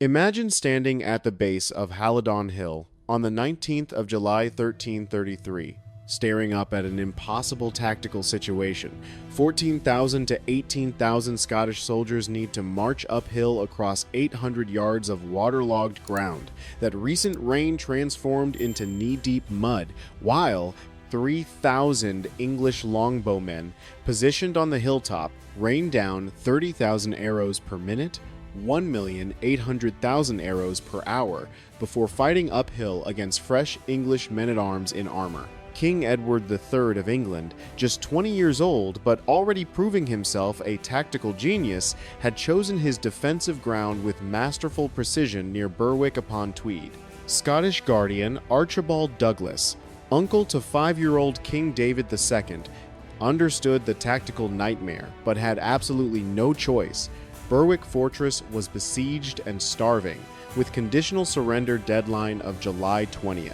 Imagine standing at the base of Halidon Hill on the 19th of July 1333, staring up at an impossible tactical situation. 14,000 to 18,000 Scottish soldiers need to march uphill across 800 yards of waterlogged ground that recent rain transformed into knee-deep mud, while 3,000 English longbowmen positioned on the hilltop rained down 30,000 arrows per minute, 1,800,000 arrows per hour before fighting uphill against fresh English men-at-arms in armor. King Edward III of England, just 20 years old but already proving himself a tactical genius, had chosen his defensive ground with masterful precision near Berwick upon Tweed. Scottish guardian Archibald Douglas, uncle to 5-year-old King David II, understood the tactical nightmare but had absolutely no choice. Berwick Fortress was besieged and starving, with conditional surrender deadline of July 20th.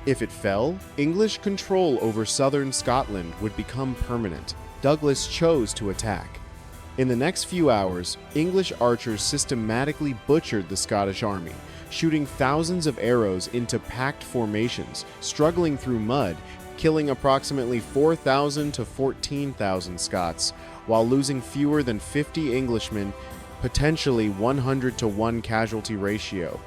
If it fell, English control over southern Scotland would become permanent. Douglas chose to attack. In the next few hours, English archers systematically butchered the Scottish army, shooting thousands of arrows into packed formations, struggling through mud, killing approximately 4,000 to 14,000 Scots, while losing fewer than 50 Englishmen, potentially 100 to 1 casualty ratio,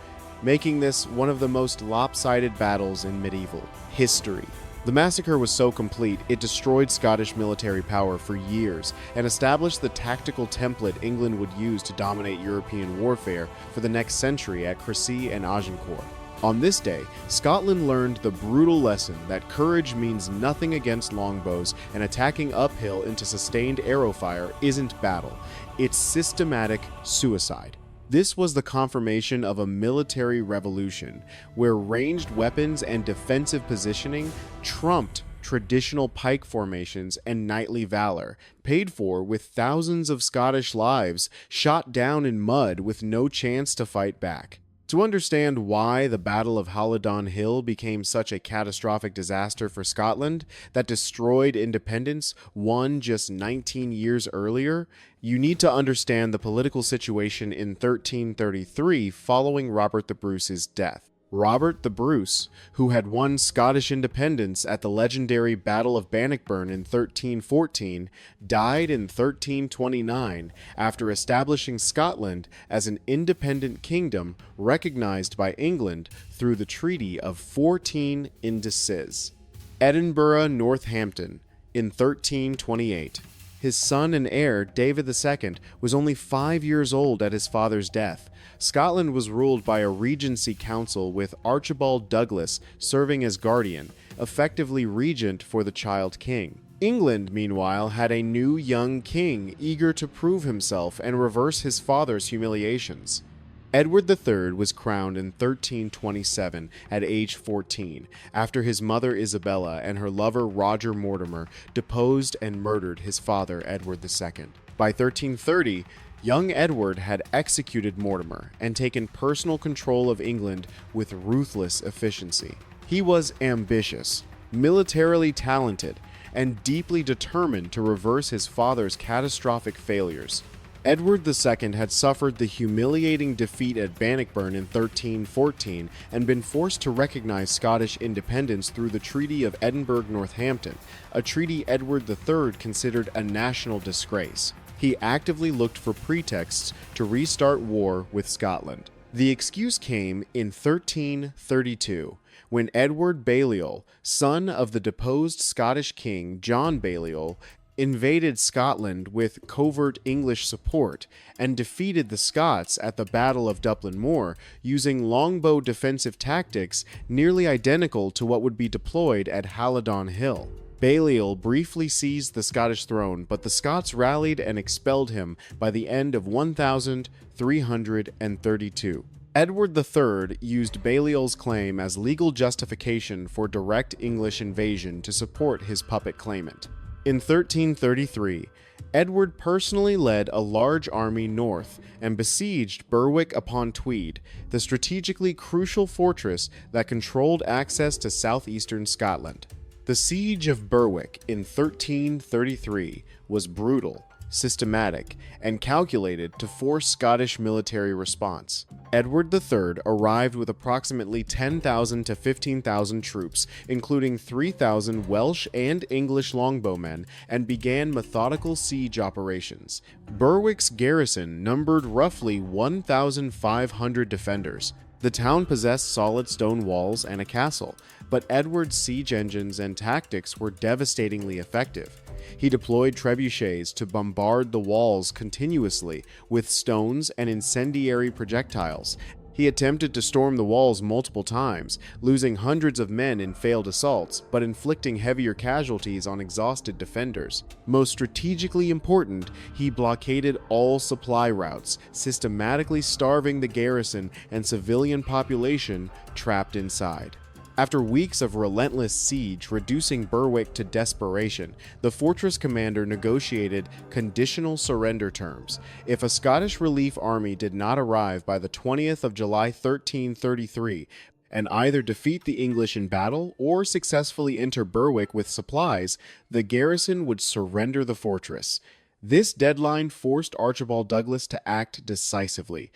making this one of the most lopsided battles in medieval history. The massacre was so complete, it destroyed Scottish military power for years and established the tactical template England would use to dominate European warfare for the next century at Crecy and Agincourt. On this day, Scotland learned the brutal lesson that courage means nothing against longbows, and attacking uphill into sustained arrow fire isn't battle, it's systematic suicide. This was the confirmation of a military revolution, where ranged weapons and defensive positioning trumped traditional pike formations and knightly valor, paid for with thousands of Scottish lives shot down in mud with no chance to fight back. To understand why the Battle of Halidon Hill became such a catastrophic disaster for Scotland that destroyed independence won just 19 years earlier, you need to understand the political situation in 1333 following Robert the Bruce's death. Robert the Bruce, who had won Scottish independence at the legendary Battle of Bannockburn in 1314, died in 1329 after establishing Scotland as an independent kingdom recognized by England through the Treaty of 14 Indices. Edinburgh, Northampton, in 1328. His son and heir, David II, was only 5 years old at his father's death. Scotland was ruled by a regency council with Archibald Douglas serving as guardian, effectively regent for the child king. England, meanwhile, had a new young king eager to prove himself and reverse his father's humiliations. Edward III was crowned in 1327 at age 14, after his mother Isabella and her lover Roger Mortimer deposed and murdered his father Edward II. By 1330, young Edward had executed Mortimer and taken personal control of England with ruthless efficiency. He was ambitious, militarily talented, and deeply determined to reverse his father's catastrophic failures. Edward II had suffered the humiliating defeat at Bannockburn in 1314 and been forced to recognize Scottish independence through the Treaty of Edinburgh-Northampton, a treaty Edward III considered a national disgrace. He actively looked for pretexts to restart war with Scotland. The excuse came in 1332, when Edward Balliol, son of the deposed Scottish king John Balliol, invaded Scotland with covert English support and defeated the Scots at the Battle of Dublin Moor using longbow defensive tactics nearly identical to what would be deployed at Halidon Hill. Balliol briefly seized the Scottish throne, but the Scots rallied and expelled him by the end of 1332. Edward III used Balliol's claim as legal justification for direct English invasion to support his puppet claimant. In 1333, Edward personally led a large army north and besieged Berwick upon Tweed, the strategically crucial fortress that controlled access to southeastern Scotland. The siege of Berwick in 1333 was brutal, systematic, and calculated to force Scottish military response. Edward III arrived with approximately 10,000 to 15,000 troops, including 3,000 Welsh and English longbowmen, and began methodical siege operations. Berwick's garrison numbered roughly 1,500 defenders. The town possessed solid stone walls and a castle, but Edward's siege engines and tactics were devastatingly effective. He deployed trebuchets to bombard the walls continuously with stones and incendiary projectiles. He attempted to storm the walls multiple times, losing hundreds of men in failed assaults, but inflicting heavier casualties on exhausted defenders. Most strategically important, he blockaded all supply routes, systematically starving the garrison and civilian population trapped inside. After weeks of relentless siege reducing Berwick to desperation, the fortress commander negotiated conditional surrender terms. If a Scottish relief army did not arrive by the 20th of July 1333 and either defeat the English in battle or successfully enter Berwick with supplies, the garrison would surrender the fortress. This deadline forced Archibald Douglas to act decisively.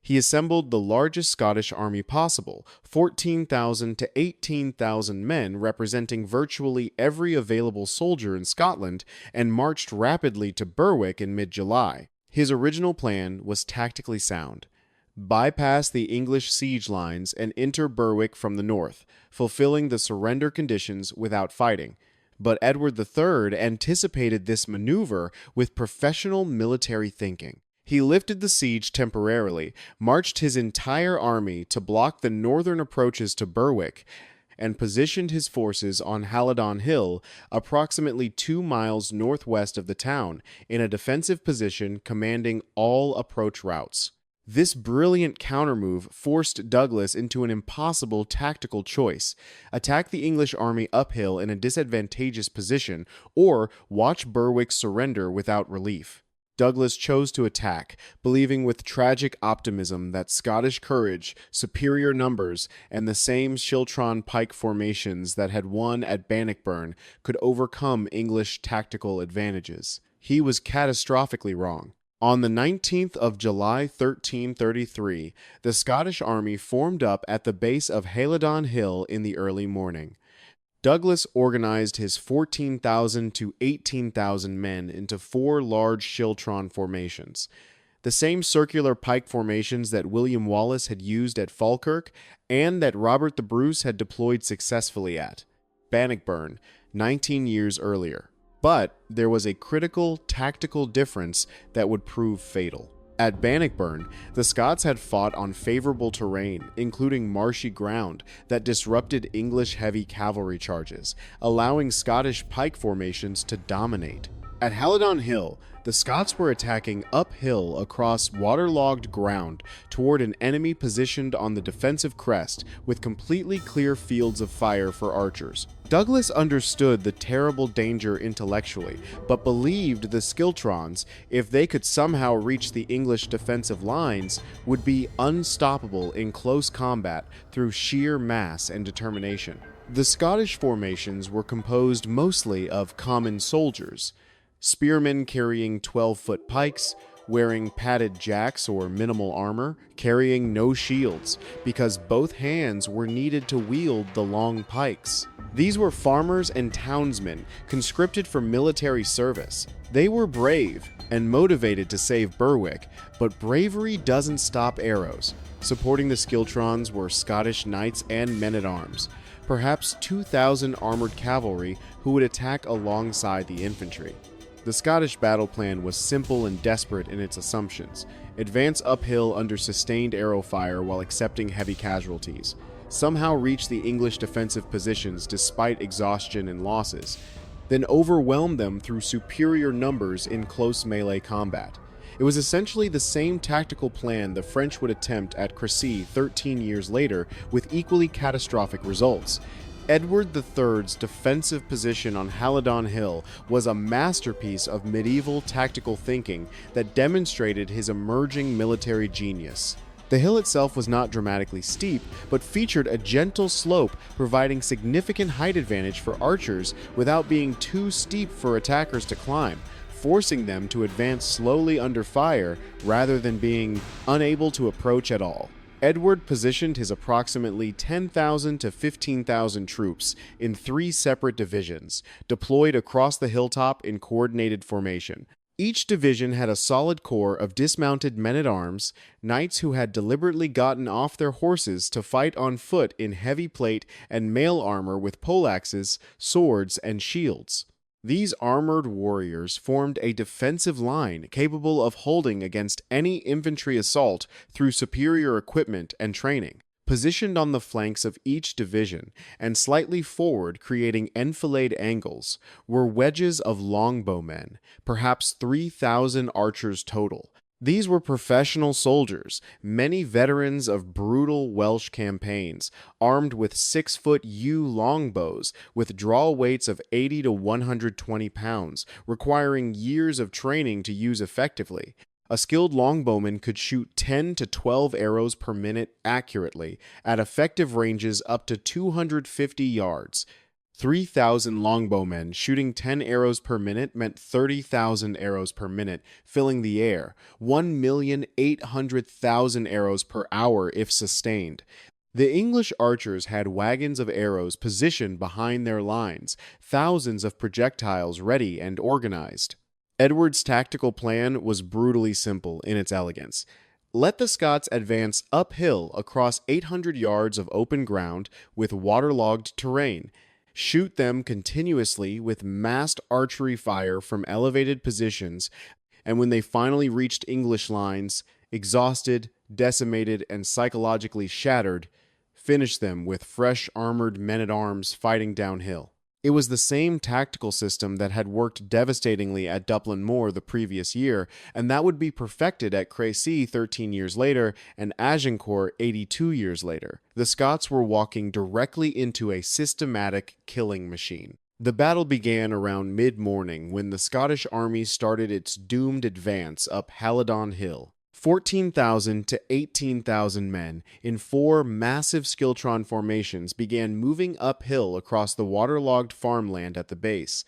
He assembled the largest Scottish army possible, 14,000 to 18,000 men representing virtually every available soldier in Scotland, and marched rapidly to Berwick in mid-July. His original plan was tactically sound. Bypass the English siege lines and enter Berwick from the north, fulfilling the surrender conditions without fighting. But Edward III anticipated this maneuver with professional military thinking. He lifted the siege temporarily, marched his entire army to block the northern approaches to Berwick, and positioned his forces on Halidon Hill, approximately 2 miles northwest of the town, in a defensive position commanding all approach routes. This brilliant countermove forced Douglas into an impossible tactical choice: attack the English army uphill in a disadvantageous position, or watch Berwick surrender without relief. Douglas chose to attack, believing with tragic optimism that Scottish courage, superior numbers, and the same Schiltron pike formations that had won at Bannockburn could overcome English tactical advantages. He was catastrophically wrong. On the 19th of July 1333, the Scottish army formed up at the base of Halidon Hill in the early morning. Douglas organized his 14,000 to 18,000 men into 4 large Schiltron formations, the same circular pike formations that William Wallace had used at Falkirk and that Robert the Bruce had deployed successfully at Bannockburn 19 years earlier. But there was a critical tactical difference that would prove fatal. At Bannockburn, the Scots had fought on favorable terrain, including marshy ground, that disrupted English heavy cavalry charges, allowing Scottish pike formations to dominate. At Halidon Hill, the Scots were attacking uphill across waterlogged ground toward an enemy positioned on the defensive crest with completely clear fields of fire for archers. Douglas understood the terrible danger intellectually, but believed the Schiltrons, if they could somehow reach the English defensive lines, would be unstoppable in close combat through sheer mass and determination. The Scottish formations were composed mostly of common soldiers, spearmen carrying 12-foot pikes, wearing padded jacks or minimal armor, carrying no shields, because both hands were needed to wield the long pikes. These were farmers and townsmen, conscripted for military service. They were brave and motivated to save Berwick, but bravery doesn't stop arrows. Supporting the Schiltrons were Scottish knights and men-at-arms, perhaps 2,000 armored cavalry who would attack alongside the infantry. The Scottish battle plan was simple and desperate in its assumptions. Advance uphill under sustained arrow fire while accepting heavy casualties. Somehow reach the English defensive positions despite exhaustion and losses. Then overwhelm them through superior numbers in close melee combat. It was essentially the same tactical plan the French would attempt at Crecy 13 years later with equally catastrophic results. Edward III's defensive position on Halidon Hill was a masterpiece of medieval tactical thinking that demonstrated his emerging military genius. The hill itself was not dramatically steep, but featured a gentle slope, providing significant height advantage for archers without being too steep for attackers to climb. forcing them to advance slowly under fire rather than being unable to approach at all. Edward positioned his approximately 10,000 to 15,000 troops in 3 separate divisions, deployed across the hilltop in coordinated formation. Each division had a solid core of dismounted men-at-arms, knights who had deliberately gotten off their horses to fight on foot in heavy plate and mail armor with poleaxes, swords, and shields. These armored warriors formed a defensive line capable of holding against any infantry assault through superior equipment and training. Positioned on the flanks of each division and slightly forward, creating enfilade angles, were wedges of longbowmen, perhaps 3,000 archers total. These were professional soldiers, many veterans of brutal Welsh campaigns, armed with 6-foot yew longbows with draw weights of 80 to 120 pounds, requiring years of training to use effectively. A skilled longbowman could shoot 10 to 12 arrows per minute accurately at effective ranges up to 250 yards. 3,000 longbowmen shooting 10 arrows per minute meant 30,000 arrows per minute, filling the air, 1,800,000 arrows per hour if sustained. The English archers had wagons of arrows positioned behind their lines, thousands of projectiles ready and organized. Edward's tactical plan was brutally simple in its elegance. Let the Scots advance uphill across 800 yards of open ground with waterlogged terrain. Shoot them continuously with massed archery fire from elevated positions, and when they finally reached English lines, exhausted, decimated, and psychologically shattered, finish them with fresh armored men-at-arms fighting downhill. It was the same tactical system that had worked devastatingly at Dublin Moor the previous year, and that would be perfected at Crecy 13 years later and Agincourt 82 years later. The Scots were walking directly into a systematic killing machine. The battle began around mid-morning when the Scottish army started its doomed advance up Halidon Hill. 14,000 to 18,000 men in 4 massive skiltron formations began moving uphill across the waterlogged farmland at the base.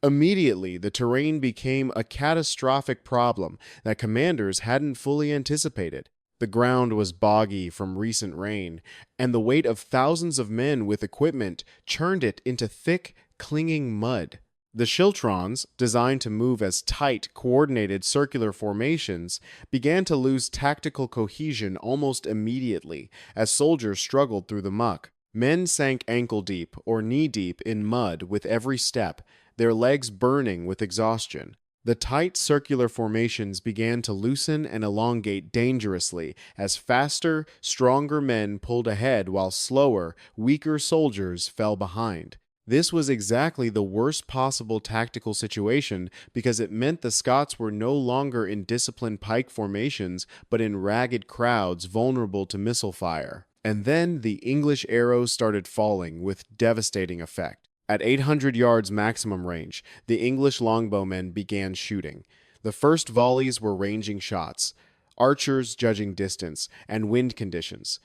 Immediately, the terrain became a catastrophic problem that commanders hadn't fully anticipated. The ground was boggy from recent rain, and the weight of thousands of men with equipment churned it into thick, clinging mud. The schiltrons, designed to move as tight, coordinated circular formations, began to lose tactical cohesion almost immediately as soldiers struggled through the muck. Men sank ankle-deep or knee-deep in mud with every step, their legs burning with exhaustion. The tight circular formations began to loosen and elongate dangerously as faster, stronger men pulled ahead while slower, weaker soldiers fell behind. This was exactly the worst possible tactical situation because it meant the Scots were no longer in disciplined pike formations but in ragged crowds vulnerable to missile fire. And then the English arrows started falling with devastating effect. At 800 yards maximum range, the English longbowmen began shooting. The first volleys were ranging shots, archers judging distance and wind conditions.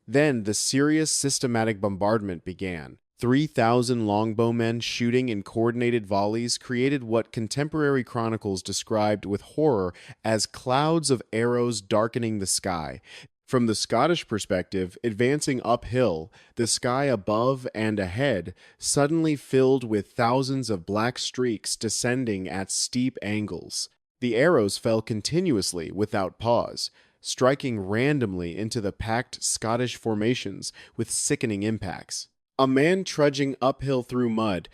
Then the serious systematic bombardment began. 3,000 longbowmen shooting in coordinated volleys created what contemporary chronicles described with horror as clouds of arrows darkening the sky. From the Scottish perspective, advancing uphill, the sky above and ahead suddenly filled with thousands of black streaks descending at steep angles. The arrows fell continuously without pause, striking randomly into the packed Scottish formations with sickening impacts. A man trudging uphill through mud,